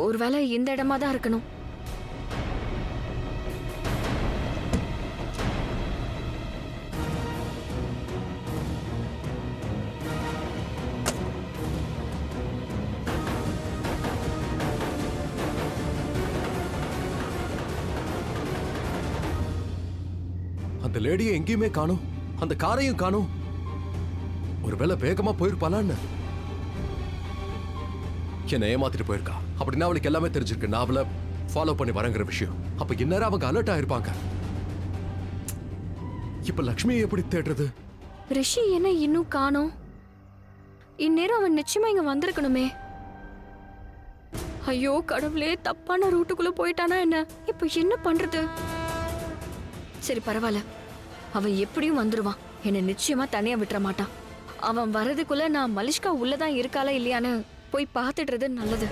ஒருவேளை இந்த இடமா தான் இருக்கணும். அந்த லேடியை எங்கேயுமே காணோம், அந்த காரையும் காணோம். ஒருவேளை வேகமா போயிருப்பாளான்னு. என்ன ஏமாத்திட்டு போயிருக்கா. அப்படின்னா அவளுக்கு எல்லாமே தெரிஞ்சிருக்கு, நான் அவளை ஃபாலோ பண்ணி வரங்கிற விஷயம். அப்ப இந்நேரம் அவங்க அலர்ட் ஆயிருப்பாங்க. இப்ப லக்ஷ்மியை எப்படி தேடுறது? ரிஷி என்ன இன்னும் காணோம்? இந்நேரம் அவன் நிச்சயமா இங்க வந்திருக்கணுமே. ஐயோ கடவுளே, தப்பான ரூட்டுக்குள்ள போயிட்டானா என்ன? இப்ப என்ன பண்றது? சரி பரவாயில்ல, அவன் எப்படியும் வந்துருவான். என்ன நிச்சயமா தனியா விட்டுற மாட்டான். அவன் வர்றதுக்குள்ள நான் மலிஷ்கா உள்ளதான் இருக்காளா இல்லையான்னு போய் பார்த்துடுறது நல்லது.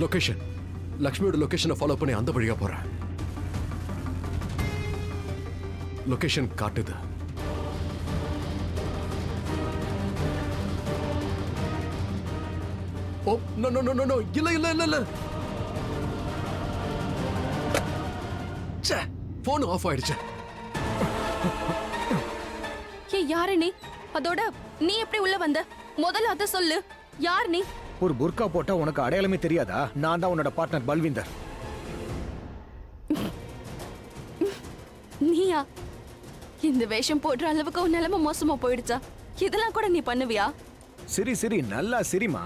லொகேஷன், லக்ஷ்மியோட லொகேஷனை ஃபாலோ பண்ணி அந்த வழியா போறேன். லொகேஷன் காட்டுது. Oh no no no no, இல்ல இல்ல இல்ல இல்ல. ச்சே, போன் ஆஃப் ஆயிடுச்சு. யாரு நீ? அதோட நீ எப்படி உள்ள வந்த? முதல்ல அத சொல்லு. யார் நீ? ஒரு புர்கா போட்டா உனக்கு அடையாளமே தெரியாதா? நான் தான் உன்னோட பார்ட்னர் பல்விந்தர். நீயா? இந்த வேஷம் போடுற அளவுக்கு உன் நிலைமை மோசமா போயிடுச்சா? இதெல்லாம் கூட நீ பண்ணுவியா? சரி சரி, நல்லா சிரிமா.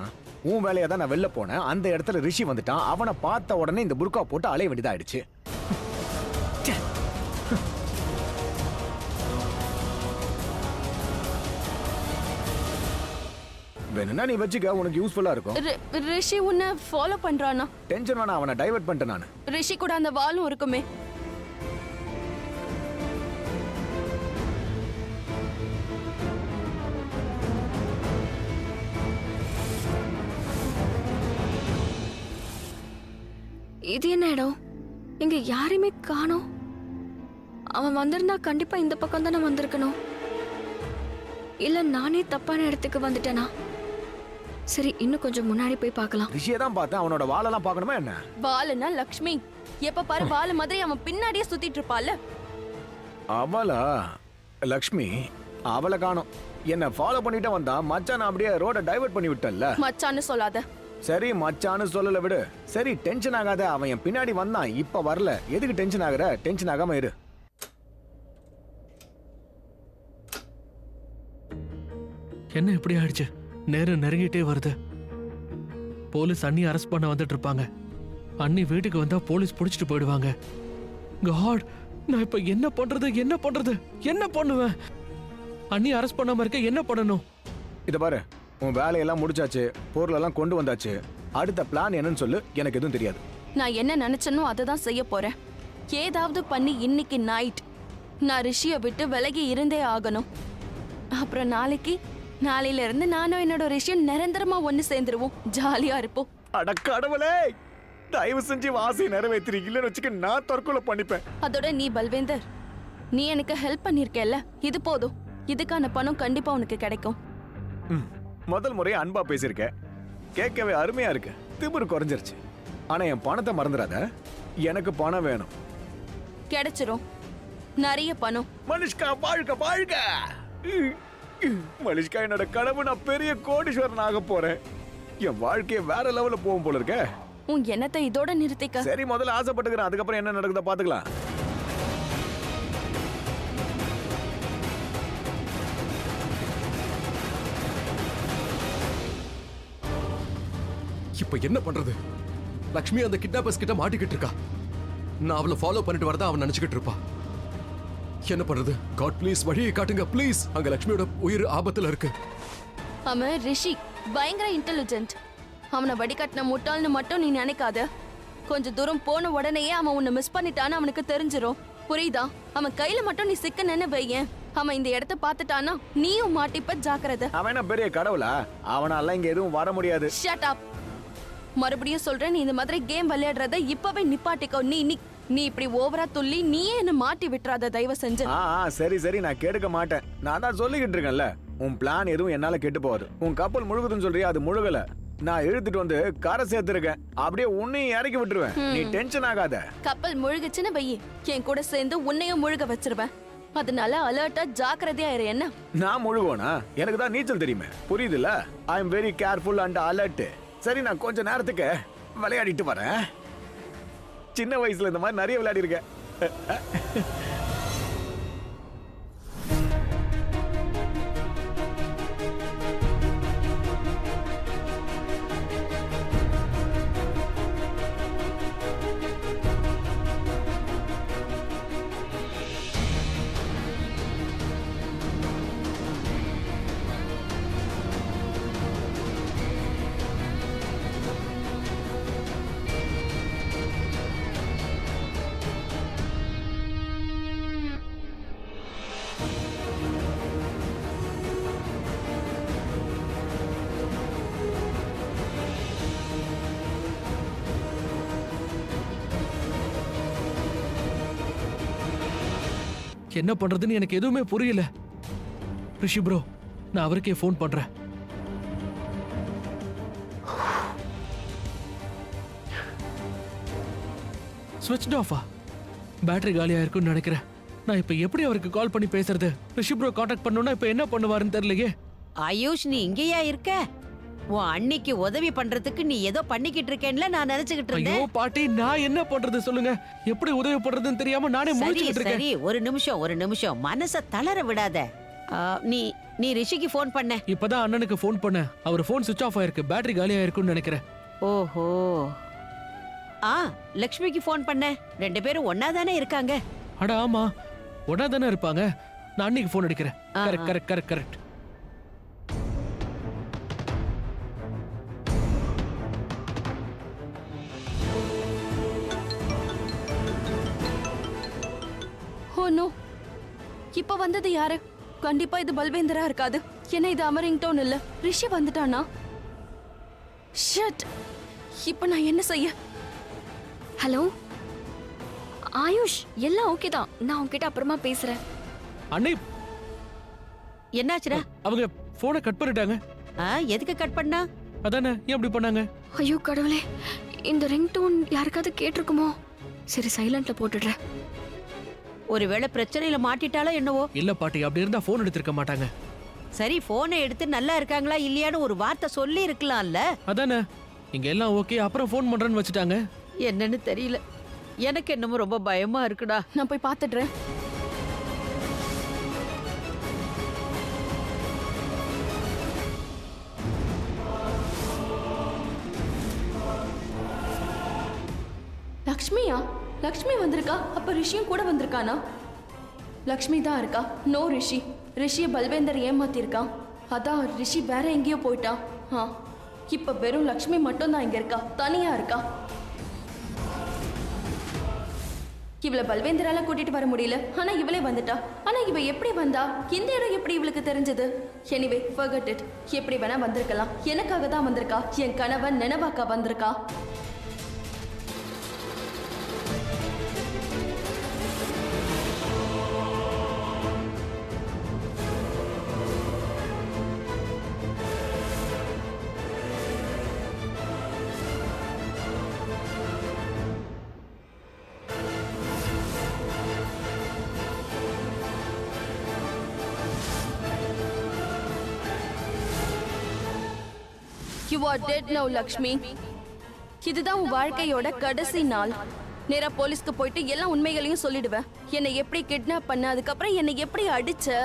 உன் வேலையா தான் நான் வெளில போனேன். அந்த இடத்துல ரிஷி வந்துட்டான். அவனை பார்த்த உடனே இந்த புர்கா போட்டு அலைய வேண்டியதாயிடுச்சு. வேணும்னா நீ வச்சுக்க, உனக்கு யூஸ்ஃபுல்லா இருக்கும். ரிஷி உன்னை ஃபாலோ பண்றானா? டென்ஷன் வேணா, அவனை டைவர்ட் பண்ணிட்டேன் நான். ரிஷி கூட அந்த வாலும் இருக்குமே. இது என்ன இடம்? இங்க யாரையுமே காணோம். அவன் வந்திருந்தா கண்டிப்பா இந்த பக்கம் தானே வந்திருக்கணும். இல்ல நானே தப்பான இடத்துக்கு வந்துட்டேனா? சரி, இன்னும் கொஞ்சம் முன்னாடி போய் பார்க்கலாம். ரிஷியை தான் பார்த்தேன். அவனோட வாலெல்லாம் பார்க்கணுமா என்ன? வாலுனா லக்ஷ்மி. எப்ப பாரு வாலு மாதிரி அவன் பின்னாடியே சுத்திட்டு இருப்பால. அவளா? லக்ஷ்மி அவளை காணோம். என்ன ஃபாலோ பண்ணிட்டே வந்தா. மச்சான் அப்படியே ரோட டைவர்ட் பண்ணி விட்டல்ல. மச்சான்னு சொல்லாத. சரி மச்சான்னு சொல்லல விடு. சரி டென்ஷன் ஆகாத. அவன் என் பின்னாடி வந்தான், இப்ப வரல. எதுக்கு டென்ஷன் ஆகுற? டென்ஷன் ஆகாம இரு. என்ன இப்படி ஆயிடுச்சு? நேரம் நெருங்கிட்டே வருது. போலீஸ் அண்ணி அரெஸ்ட் பண்ண வந்துட்டு இருப்பாங்க. அண்ணி வீட்டுக்கு வந்தா போலீஸ் புடிச்சிட்டு போயிடுவாங்க. காட், நான் இப்ப என்ன பண்றது? என்ன பண்றது? என்ன பண்ணுவேன்? அண்ணி அரெஸ்ட் பண்ணாம இருக்க என்ன பண்ணணும்? இத பாரு, உன் வேலையெல்லாம் முடிச்சாச்சு, பொருளெல்லாம் கொண்டு வந்தாச்சு. அடுத்த பிளான் என்னன்னு சொல்லு. எனக்கு எதுவும் தெரியாது. நான் என்ன நினைச்சனோ அதை தான் செய்ய போறேன். ஏதாவது பண்ணி இன்னைக்கு நைட் நான் ரிஷியை விட்டு விலகி இருந்தே ஆகணும். அப்புறம் நாளையில இருந்து நானும் என்னோட ரிஷியும் நிரந்தரமா ஒண்ணு சேர்ந்துருவோம். ஜாலியா இருப்போம். அட கடவுளே, தயவு செஞ்சு வாசியை நிறைவேற்றிருக்கீங்க. இல்லைன்னு வச்சுக்க, நான் தற்கொலை பண்ணிப்பேன். அதோட நீ பல்வேந்தர், நீ எனக்கு ஹெல்ப் பண்ணிருக்கல, இது போதும். இதுக்கான பணம் கண்டிப்பா உனக்கு கிடைக்கும். முதல் முறையா அன்பா பேசியிருக்க. கேட்கவே அருமையா இருக்கு. திமிரு குறைஞ்சிருச்சு. ஆனா என் பணத்தை மறந்துடாத. எனக்கு பணம் வேணும். கிடைச்சிரும், நிறைய பணம். மனுஷ்கா வாழ்க வாழ்க. மனுஷ்கா என்னோட கனவு. நான் பெரிய கோடீஸ்வரன் ஆக போறேன். என் வாழ்க்கைய வேற லெவல்ல போகும் போல இருக்க. உன் எண்ணத்தை இதோட நிறுத்திக்க. சரி, முதல்ல ஆசைப்பட்டுக்கிறேன். அதுக்கப்புறம் என்ன நடக்குதோ பாத்துக்கலாம். இப்ப என்ன பண்றது? லக்ஷ்மி அந்த கிட்னாப்பர்ஸ் கிட்ட மாட்டிக்கிட்டு இருக்கா. நான் அவளை ஃபாலோ பண்ணிட்டு வரதா அவன் நினைச்சுக்கிட்டு இருப்பா. என்ன பண்றது? காட் ப்ளீஸ் வழியை காட்டுங்க ப்ளீஸ். அங்க லக்ஷ்மியோட உயிர் ஆபத்துல இருக்கு. அவன் ரிஷி பயங்கர இன்டெலிஜென்ட். அவனை வடிகட்டின முட்டாள்னு மட்டும் நீ நினைக்காத. கொஞ்ச தூரம் போன உடனேயே அவன் உன்னை மிஸ் பண்ணிட்டான்னு அவனுக்கு தெரிஞ்சிரும். புரியுதா? அவன் கையில மட்டும் நீ சிக்கனன்னு வையேன். அவன் இந்த இடத்த பாத்துட்டானா நீயும் மாட்டிப்ப. ஜாக்கிரதை. அவன் என்ன பெரிய கடவுளா? அவனால இங்க எதுவும் வர முடியாது. Shut up. மறுபடியும் சொல்றேன், நீ இந்த மாதிரி கேம் விளையாடுறத இப்பவே நிப்பாட்டிக்கோ. நீ நீ இப்படி ஓவரா துள்ளி நீயே என்ன மாட்டி விட்டுறாத தயவு செஞ்சு. சரி சரி, நான் கெடுக்க மாட்டேன். நான் தான் சொல்லிக்கிட்டு இருக்கேன்ல, உன் பிளான் எதுவும் என்னால கெட்டு போகாது. உன் கப்பல் முழுகுதுன்னு சொல்றியா, அது முழுகல. நான் இழுத்துட்டு வந்து கரை சேர்த்திருக்கேன். அப்படியே உன்னையும் இறக்கி விட்டுருவேன். நீ டென்ஷன் ஆகாத. கப்பல் முழுகுச்சுன்னு வையி, என் கூட சேர்ந்து உன்னையும் முழுக வச்சிருவேன். அதனால அலர்ட்டா ஜாக்கிரதையா இரு. என்ன நான் முழுகுவேனா? எனக்கு தான் நீச்சல் தெரியுமே, புரியுதுல்ல? I am very careful and alert. சரி, நான் கொஞ்ச நேரத்துக்கு விளையாடிட்டு வரேன். சின்ன வயசுல இந்த மாதிரி நிறைய விளையாடி இருக்கேன். என்ன பண்றதுன்னு எனக்கு எதுவுமே புரியல. ரிஷி ப்ரோ, நான் அவருக்கே ஃபோன் பண்றேன். ஸ்விட்ச் ஆஃபா? பேட்டரி காலியா இருக்குன்னு நினைக்கிறேன். நான் இப்ப எப்படி அவருக்கு கால் பண்ணி பேசுறது? ரிஷி ப்ரோ காண்டாக்ட் பண்ணனும்னா இப்ப என்ன பண்ணுவாருன்னு தெரியலையே. ஆயுஷ், நீ இங்கேயா இருக்க? உன் அண்ணிக்கு உதவி பண்றதுக்கு நீ ஏதோ பண்ணிக்கிட்டு இருக்கேன்ல நான் நினைச்சுக்கிட்டு ஐயோ இருந்தேன். பாட்டி, நான் என்ன பண்றது சொல்லுங்க? எப்படி உதவி பண்றதுன்னு தெரியாம நானே சரி முழிச்சுக்கிட்டு இருக்கேன். சரி, ஒரு நிமிஷம் மனச தளர விடாத. நீ நீ ரிஷிக்கு ஃபோன் பண்ண. இப்பதான் அண்ணனுக்கு ஃபோன் பண்ணேன். அவர் ஃபோன் சுவிட்ச் ஆஃப் ஆயிருக்கு. பேட்டரி காலியா இருக்குன்னு நினைக்கிறேன். ஓஹோ. லக்ஷ்மிக்கு ஃபோன் பண்ண. 2 பேரும் ஒன்னா தானே இருக்காங்க. அட ஆமா, உடனே தானே இருப்பாங்க. நான் அன்னைக்கு ஃபோன் அடிக்கிறேன். Correct correct correct correct. Oh no, இப்ப வந்தது யாரு? கண்டிப்பா இது பல்வேந்தரா இருக்காது. என்ன இது அமரிங் டோன் இல்ல, ரிஷி வந்துட்டானா? ஷிட், இப்ப நான் என்ன செய்ய? ஹலோ ஆயுஷ், எல்லாம் ஓகே தான். நான் உன்கிட்ட அப்புறமா பேசுறேன். அண்ணே, என்னாச்சுடா? அவங்க போனை கட் பண்ணிட்டாங்க. எதுக்கு கட் பண்ணா? அதானே, ஏன் அப்படி பண்ணாங்க? ஐயோ கடவுளே, இந்த ரிங் டோன் யாருக்காவது கேட்டிருக்குமோ? சரி, சைலண்ட்ல போட்டுடுறேன். ஒருவேளை பிரச்சனையில மாட்டிட்டாலோ என்னவோ. இல்ல பாட்டி, அப்படி இருந்தா போன் எடுத்திருக்க மாட்டாங்க. சரி, போனை எடுத்து நல்லா இருக்காங்களா இல்லையான்னு ஒரு வார்த்தை சொல்லி இருக்கலாம்ல. அதானே, இங்க எல்லாம் ஓகே, அப்புறம் போன் பண்றேன்னு வச்சுட்டாங்க. என்னன்னு தெரியல. எனக்கு என்னமோ ரொம்ப பயமா இருக்குடா. நான் போய் பாத்துடுறேன். லக்ஷ்மியா? லக்ஷ்மி வந்திருக்கா? அப்ப ரிஷியும் கூட வந்திருக்கானா? லக்ஷ்மி தான் இருக்கா. நோ ரிஷி. ரிஷியை பல்வேந்தர் ஏமாத்திருக்கான். அதான் ரிஷி வேற எங்கேயோ போயிட்டான். இப்ப வெறும் லக்ஷ்மி மட்டும் தான் இங்க இருக்கா, தனியா இருக்கா. இவளை பல்வேந்தரால கூட்டிட்டு வர முடியல. ஆனா இவளே வந்துட்டா. ஆனா இவ எப்படி வந்தா? இந்த இடம் எப்படி இவளுக்கு தெரிஞ்சது? Anyway, forget it. எப்படி வேணா வந்திருக்கலாம். எனக்காக தான் வந்திருக்கா. என் கணவன் நினைவாக்கா வந்திருக்கா. You are dead now, Lakshmi. இதுதான் உன் வாழ்க்கையோட கடைசி நாள். நேரா போலீஸ்க்கு போயிட்டு எல்லா உண்மைகளையும் சொல்லிடுவேன். என்னை எப்படி கிட்னாப் பண்ண, அதுக்கப்புறம் என்னை எப்படி அடிச்ச,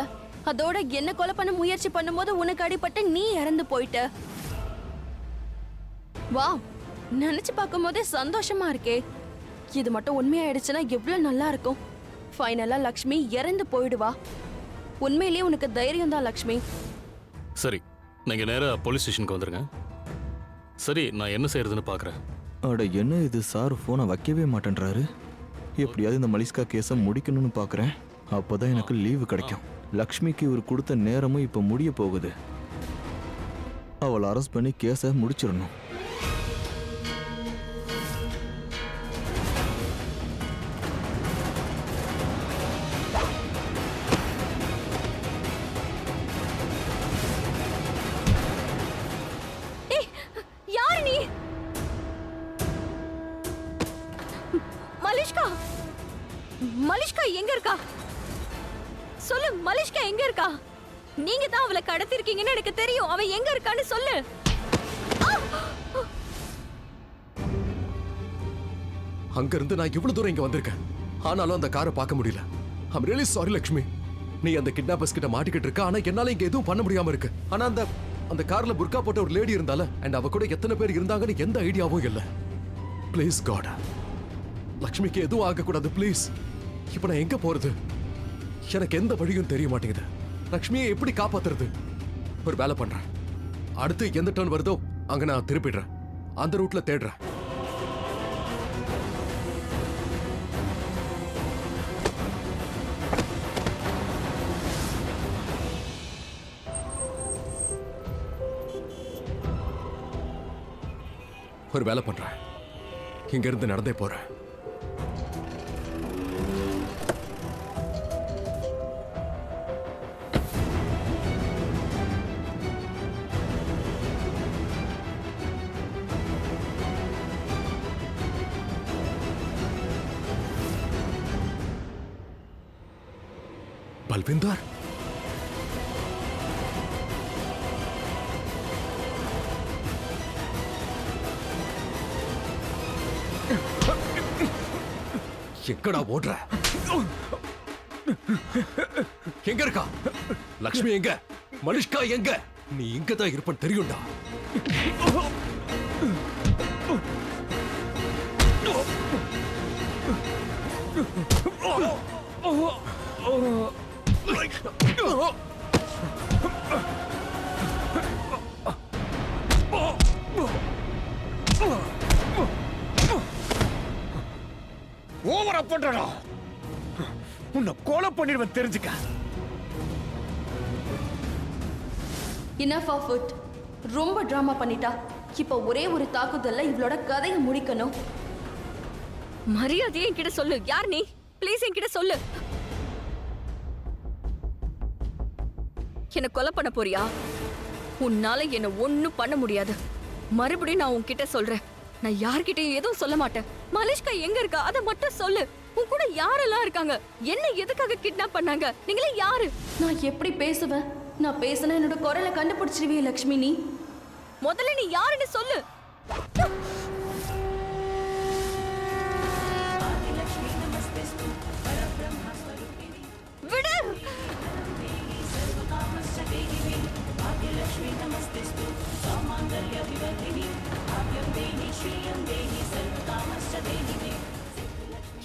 அதோட என்ன கொலை பண்ண முயற்சி பண்ணும்போது உனக்கு அடிபட்டு நீ இறந்து போயிட்ட. வா, நினைச்சு பார்க்கும் போதே சந்தோஷமா இருக்கே. இது மட்டும் உண்மையாயிடுச்சுன்னா எவ்வளவு நல்லா இருக்கும். ஃபைனலா லக்ஷ்மி இறந்து போயிடுவா. உண்மையிலேயே உனக்கு தைரியம் தான் லக்ஷ்மி. சரி, நீங்க நேரா போலீஸ் ஸ்டேஷனுக்கு வந்துருங்க. சரி, நான் என்ன செய்யறதுன்னு பாக்குறேன். அட என்ன இது, சார் ஃபோனை வைக்கவே மாட்டேன்றாரு. எப்படியாவது இந்த மலிஸ்கா கேஸை முடிக்கணும்னு பார்க்குறேன். அப்போதான் எனக்கு லீவு கிடைக்கும். லக்ஷ்மிக்கு இவர் கொடுத்த நேரமும் இப்போ முடிய போகுது. அவளை அரெஸ்ட் பண்ணி கேஸை முடிச்சிடணும். மலிஷ்கா மலிஷ்கா எங்க இருக்கா? சொல்லு, மலிஷ்கா எங்க இருக்கா? நீங்க தான் அவளை கடத்திருக்கீங்கன்னு எனக்கு தெரியும். அவ எங்க இருக்கான்னு சொல்லு. அங்க இருந்து நான் இவ்வளவு தூரம் இங்க வந்திருக்கேன், ஆனாலும் அந்த காரை பார்க்க முடியல. I'm really sorry Lakshmi. நீ அந்த கிட்னாப்பர்ஸ் கிட்ட மாட்டிக்கிட்டு இருக்க, ஆனா என்னால இங்க எதுவும் பண்ண முடியாம இருக்கு. ஆனா அந்த கார்ல புர்கா போட்ட ஒரு லேடி இருந்தால, அண்ட் அவ கூட எத்தனை பேர் இருந்தாங்கன்னு எந்த ஐடியாவும் இல்ல. ப்ளீஸ் காட், லக்ஷ்மிக்கு எதுவும் ஆகக்கூடாது ப்ளீஸ். இப்ப நான் எங்க போறது? எனக்கு எந்த வழியும் தெரிய மாட்டேங்குது. லக்ஷ்மியை எப்படி காப்பாத்துறது? ஒரு வேலை பண்றேன், அடுத்து எந்த டர்ன் வருதோ அங்க நான் திருப்பிடுறேன், அந்த ரூட்ல தேடுறேன். ஒரு வேலை பண்றேன், இங்க இருந்து நடந்தே போறேன். பல்விந்தர், எங்கடா ஓடுற? எங்க இருக்கா லக்ஷ்மி? எங்க மலிஷ்கா? எங்க? நீ இங்கதான் இருப்பன்னு தெரியும்டா. ஓவரா பண்றடா, உன்னை கொலை பண்ணிடுவேன் தெரிஞ்சுக்க. Enough of it. ரொம்ப டிராமா பண்ணிட்டா. இப்ப ஒரே ஒரு தாக்குதல்ல இவளோட கதையை முடிக்கணும். மரியாதையை என்கிட்ட சொல்லு. யார் நீ? ப்ளீஸ் என்கிட்ட சொல்லு. என்ன கொலை பண்ண போறியா? உன்னால என்ன ஒண்ணும் பண்ண முடியாது. மறுபடியும் நான் உன்கிட்ட சொல்றேன், நான் யார்கிட்டயும் எதுவும் சொல்ல மாட்டேன். மலிஷ்கா எங்க இருக்கா அதை மட்டும் சொல்லு. உன் கூட யாரெல்லாம் இருக்காங்க? என்ன எதுக்காக கிட்னாப் பண்ணாங்க? நீங்களே யாரு? நான் எப்படி பேசுவேன்? நான் பேசினா என்னோட குரலை கண்டுபிடிச்சிருவே லக்ஷ்மி. நீ முதல்ல நீ யாருன்னு சொல்லு. விடு.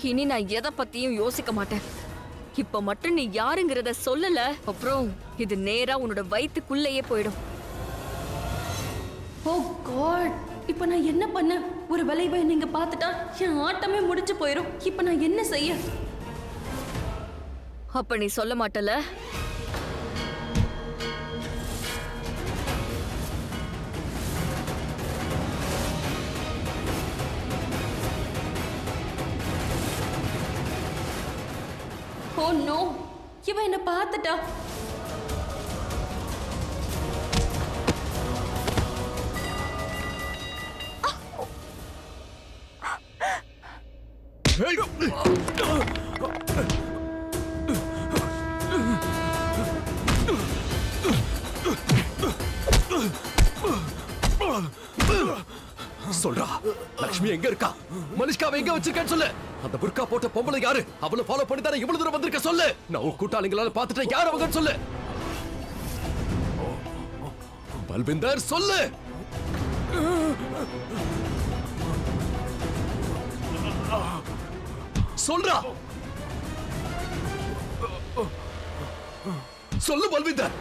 இனி நான் எதை பத்தியும் யோசிக்க மாட்டேன். இப்ப மட்டும் நீ யாருங்கிறத சொல்லல, அப்புறம் இது நேரா உன்னோட வயித்துக்குள்ளேயே போயிடும். ஓ காட், இப்ப நான் என்ன பண்ண? ஒரு வளைவை நீங்க பார்த்துட்டா என் ஆட்டமே முடிஞ்சு போயிடும். இப்ப நான் என்ன செய்ய? அப்ப நீ சொல்ல மாட்டல? ஓ நோ, இவ என்ன பார்த்துட்டா. சொல்றா, லக்ஷ்மி எங்க இருக்கா? மலிஷ்காவை எங்க வச்சிருக்கேன்னு சொல்லு. அந்த புர்கா போட்ட பொம்பளை யாரு? அவளை ஃபாலோ பண்ணி தானே இவ்வளவு தூரம் வந்திருக்க சொல்லு. நான் உன் கூட்டாளிங்களால பார்த்துட்டேன், யார் அவங்கன்னு சொல்லு. பல்விந்தர் சொல்லு. சொல்றா, சொல்லு பல்விந்தர்.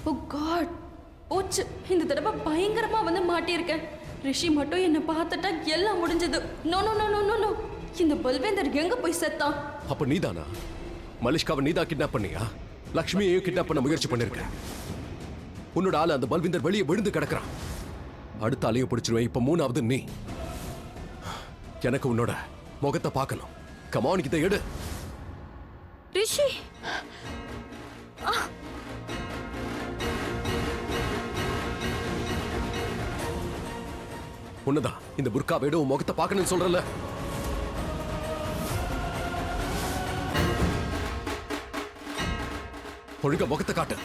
ஓ காட், போச்சு. இந்த தடவை பயங்கரமா வந்து மாட்டியிருக்கேன். ரிஷி மட்டும் என்ன பார்த்துட்டா எல்லாம் முடிஞ்சது. No no no no no no. இந்த பல்வேந்தர் எங்க போய் செத்தான்? அப்ப நீதானா? மலிஷ்காவை நீதான் கிட்னாப் பண்ணியா? லக்ஷ்மியையும் கிட்னாப் பண்ண முயற்சி பண்ணிருக்க. உன்னோட ஆளு அந்த பல்விந்தர் வெளியே விழுந்து கிடக்குறான். அடுத்த ஆளையும் பிடிச்சிருவேன். இப்ப மூணாவது நீ. எனக்கு உன்னோட முகத்தை பார்க்கணும். கமான், இதை எடு. ரிஷி உன்னதான் இந்த புர்காவை எடு, உன் முகத்தை பார்க்கணும்னு சொல்றல. ஒழுங்கா முகத்தை காட்டு.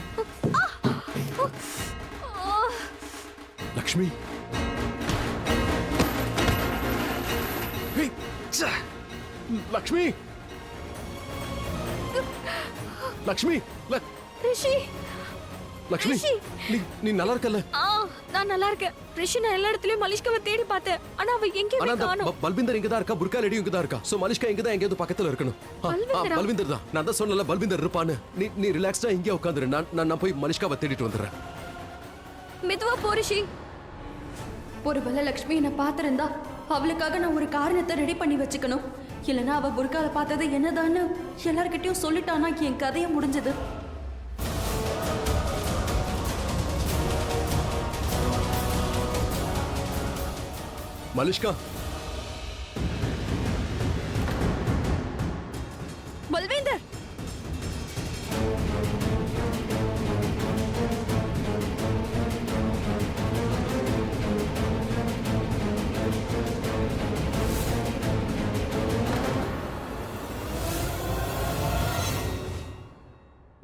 லக்ஷ்மி, ஏய், ச்சே. லக்ஷ்மி, லக்ஷ்மி, ரிஷி லக்ஷ்மி, நீ நல்லா இருக்கல? நான் நல்லா இருக்கேன் ரிஷி. நான் எல்லா இடத்துலயும் மலிஷ்காவை தேடி பார்த்தேன். ஆனா அவ ஆனா எங்கேயுமே அந்த காணோம். பல்விந்தர் இங்க தான் இருக்கா, புர்கா லேடி இங்க தான் இருக்கா. சோ மலிஷ்கா இங்க தான் எங்கேயாவது பக்கத்துல இருக்கணும். பல்விந்தரா? பல்விந்தர் தான். நான் தான் சொன்னல பல்விந்தர் இருப்பான்னு. நீ ரிலாக்ஸ்டா இங்கே உட்காந்துரு. நான் போய் மலிஷ்காவை தேடிட்டு வந்துடுறேன். மெதுவா போ ரிஷி. ஒருவேளை லக்ஷ்மி என்னை பார்த்திருந்தா அவளுக்காக நான் ஒரு காரணத்தை ரெடி பண்ணி வச்சுக்கணும். இல்லைன்னா அவ புர்கால பார்த்தது என்னதான்னு எல்லார்கிட்டயும் சொல்லிட்டானா என் கதையை முடிஞ்சது. மலிஷ்கா, பல்வேந்தர்,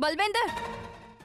பல்வேந்தர்,